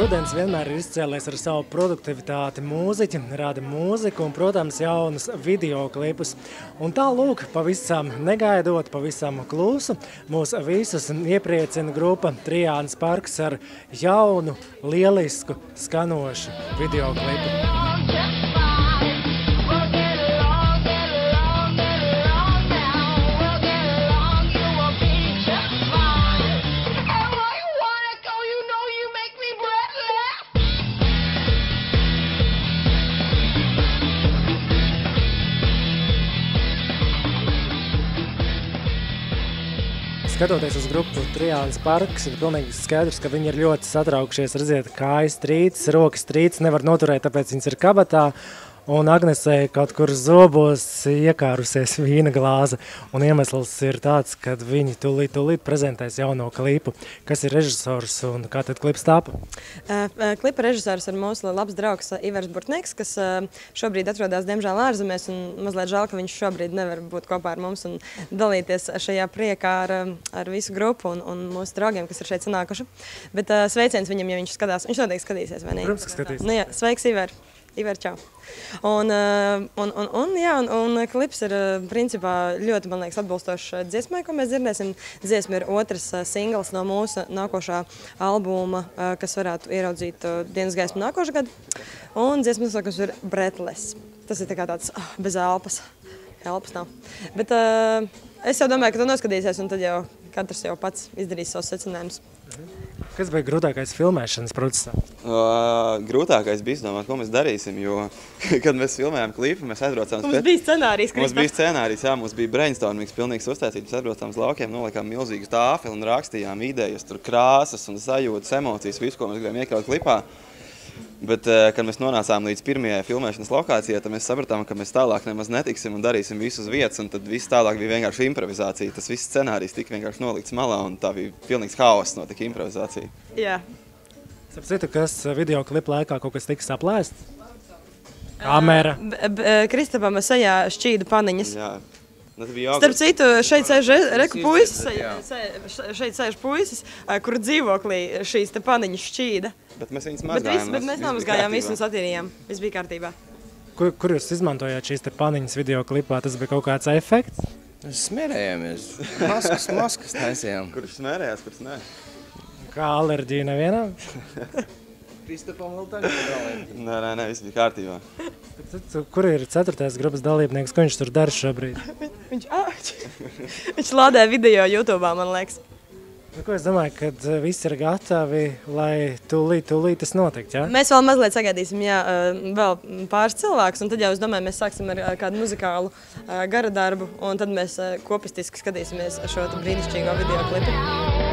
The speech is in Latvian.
Rudens vienmēr ir izcēlies ar savu produktivitāti mūziķi, rāda mūziku un, protams, jaunus videoklipus. Un tā lūk, pavisam negaidot, pavisam klusu, mūs visus iepriecina grupa Trijāns Parks ar jaunu, lielisku, skanošu videoklipu. Skatoties uz grupu Trijāns Parks, ir pilnīgi skaidrs, ka viņi ir ļoti satraukšies. Redziet, kājas trīcis, rokas trīcis, nevar noturēt, tāpēc viņas ir kabatā. Un Agnesei kaut kur zobos iekārusies vīna glāze. Un iemesls ir tāds, ka viņi tūlīt prezentēs jauno klipu. Kas ir režisors un kā tad klips tāpa? Klipa režisors ir mūsu labs draugs Ivars Burtnieks, kas šobrīd atrodas, diemžēl, ārzemēs. Un mazliet žēl, ka viņš šobrīd nevar būt kopā ar mums un dalīties šajā priekā ar visu grupu un mūsu draugiem, kas ir šeit sanākuši. Bet sveiciens viņam, ja viņš skatās. Viņš noteikti skatīsies, vai ne? Protams, ka skatīsies. Nu, jā, sveiks, Ivar! Ivar, čau! Un klips ir principā ļoti, man liekas, atbilstošs dziesmai, ko mēs dzirdēsim. Dziesma ir otrs singls no mūsu nākošā albuma, kas varētu ieraudzīt dienas gaismu nākošā gadu. Un dziesma nosaukums ir Breathless. Tas ir tā kā tāds bez elpas. Elpas nav. Bet es jau domāju, ka tu noskatīsies, un tad jau katrs jau pats izdarīs savus secinājumus. Kas bija grūtākais filmēšanas procesā? Grūtākais bija izdomāt, ko mēs darīsim, jo, kad mēs filmējām klipu, mēs aizbraucām... Mums bija scenārijs, Kristap. Mums bija scenārijs, jā, mums bija brainstormings pilnīgs uztaisīts. Mēs aizbraucām uz laukiem, nolikām milzīgu tāfeli un rakstījām idejas, tur krāsas un sajūtas, emocijas, visu, ko mēs gribējām iekļaut klipā. Bet, kad mēs nonācām līdz pirmajai filmēšanas lokācijai, tad mēs sapratām, ka mēs tālāk nemaz netiksim un darīsim visu uz vietas, un tad viss tālāk bija vienkārši improvizācija. Tas viss scenārijs tika vienkārši nolikts malā, un tā bija pilnīgs haoss notika improvizācija. Jā. Sapratu, kas videoklipa laikā kaut kas tika saplēsts? Kamera. Kristapam sejā šķīda paniņas. Jā. Starp citu, šeit sēž reku puisis, šeit sēž puisis, kur dzīvoklī šīs te paniņas šķīda. Bet mēs viņas mazgājām. Bet mēs nomazgājām visu un satīrījām. Viss bija kārtībā. Kur jūs izmantojāt šīs te paniņas videoklipā? Tas bija kaut kāds efekts? Smērējāmies. Maskas taisījām. Kurš smērējās, kurš nē? Kā alerģija nevienam? Kristapam vēl tagad dalīt. Nē, viss bija kārtībā. Kur ir 4. grupas dalībnieks? Ko viņš tur dara šobrīd? Viņš lādē video YouTube'ā, man liekas. Ko es domāju, kad viss ir gatavi, lai tūlīt tas notikt, jā? Mēs vēl mazliet sagaidīsim, jā, vēl pāris cilvēkus, un tad jau, es domāju, mēs sāksim ar kādu muzikālu gara darbu, un tad mēs kopistiski skatīsimies šo brīnišķīgo videoklipu.